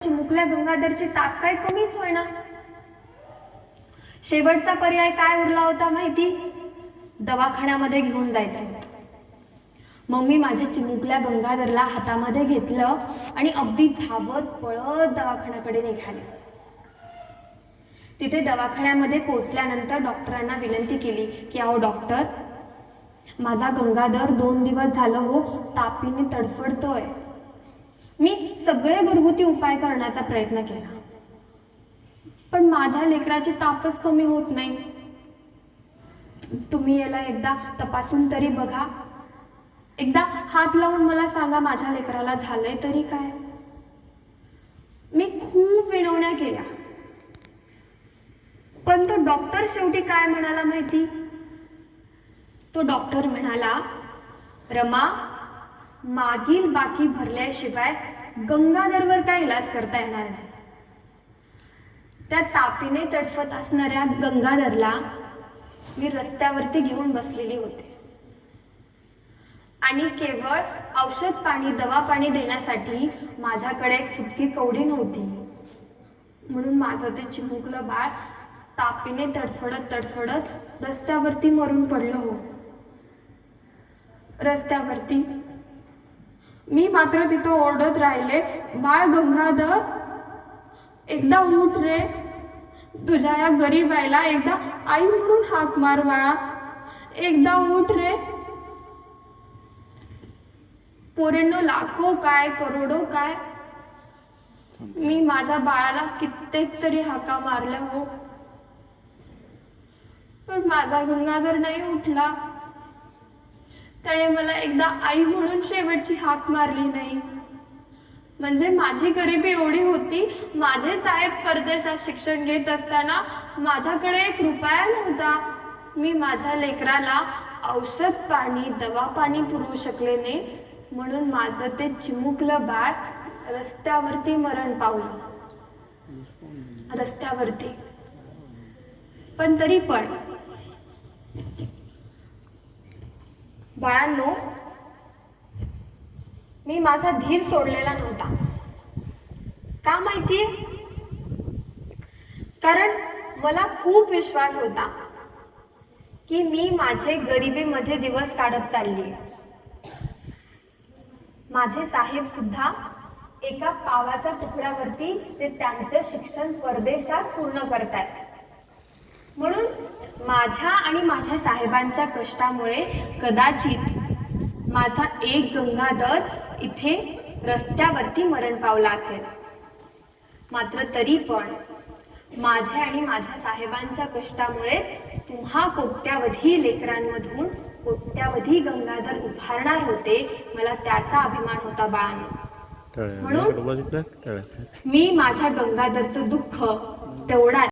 चिमुकल्या गंगाधरची ताप काय कमीच होईना। शेवटचा पर्याय काय उरला होता माहिती? दवाखान्यामध्ये घेऊन जायचं होतं। मग मी माझ्या चिमुकल्या गंगाधरला हातामध्ये घेतलं आणि अगदी धावत पळत दवाखान्याकडे निघाले। तिथे दवाखान्यामध्ये पोहोचल्यानंतर डॉक्टरांना विनंती केली की अहो डॉक्टर, माझा गंगाधर 2 दिवस झालं हो तापीने तडफडतोय। मी सगळे घरगुती उपाय करण्याचा प्रयत्न केला, पण माझ्या लेकराची तापच कमी होत नाही। तुम्ही याला एकदा तपासून तरी बघा, एकदा हात लावून मला सांगा माझ्या लेकराला झालंय तरी काय। मी खूप विनवण्या केल्या, पण तो डॉक्टर शेवटी काय म्हणाला माहिती? तो डॉक्टर म्हणाला, रमा, मागील बाकी भरल्याशिवाय गंगाधरवर काय इलाज करता येणार नाही। त्या तापीने तडफत असणाऱ्या गंगाधरला मी रस्त्यावरती घेऊन बसलेली होते आणि केवळ औषध पाणी दवा पाणी देण्यासाठी माझ्याकडे एक चुटकी कवडी नव्हती। म्हणून माझं ते चिमुकलं बाळ तापीने तडफडत तडफडत रस्त्यावरती मरून पडलं हो। रस्त्यावरती मी मात्र तिथं ओरडत राहिले, बाळ गंगाधर, एकदा उठ रे, तुझ्या या गरीब आईला एकदा आई म्हणून हाक मार बाळा, एकदा उठ रे। पोरेंनो, लाखो काय करोडो काय, मी माझ्या बाळाला कित्येक तरी हाका मारल्या हो, पण माझा गंगाधर नाही उठला। त्याने मला एकदा आई म्हणून शेवटची हाक मारली नाही। म्हणजे माझी गरिबी एवढी होती, माझे साहेब परदेशात शिक्षण घेत असताना माझ्याकडे 1 रुपया नव्हता। मी माझ्या लेकराला औषध पाणी दवा पाणी पुरवू शकले नाही, म्हणून माझं ते चिमुकलं बाळ रस्त्यावरती मरण पावलं। रस्त्यावरती। पण तरी पण बाळांनो, मी माझा धीर सोडलेला नव्हता। का माहितीये? कारण मला खूप विश्वास होता की मी माझे गरिबीमध्ये दिवस काढत चालली। माझे साहेब सुद्धा एका पावाच्या तुकड्यावरती ते त्यांचे शिक्षण परदेशात पूर्ण करतायत। म्हणून माझ्या आणि माझ्या साहेबांच्या कष्टामुळे कदाचित माझा एक गंगाधर इथे रस्त्यावरती मरण पावला असेल। मात्र तरी पण माझ्या आणि माझ्या साहेबांच्या कष्टामुळेच तुम्हा कोट्यावधी लेकरांमधून कोट्यावधी गंगाधर उभारणार होते। मला त्याचा अभिमान होता बाळांनो। म्हणून मी माझ्या गंगाधरचं दुःख तेवढा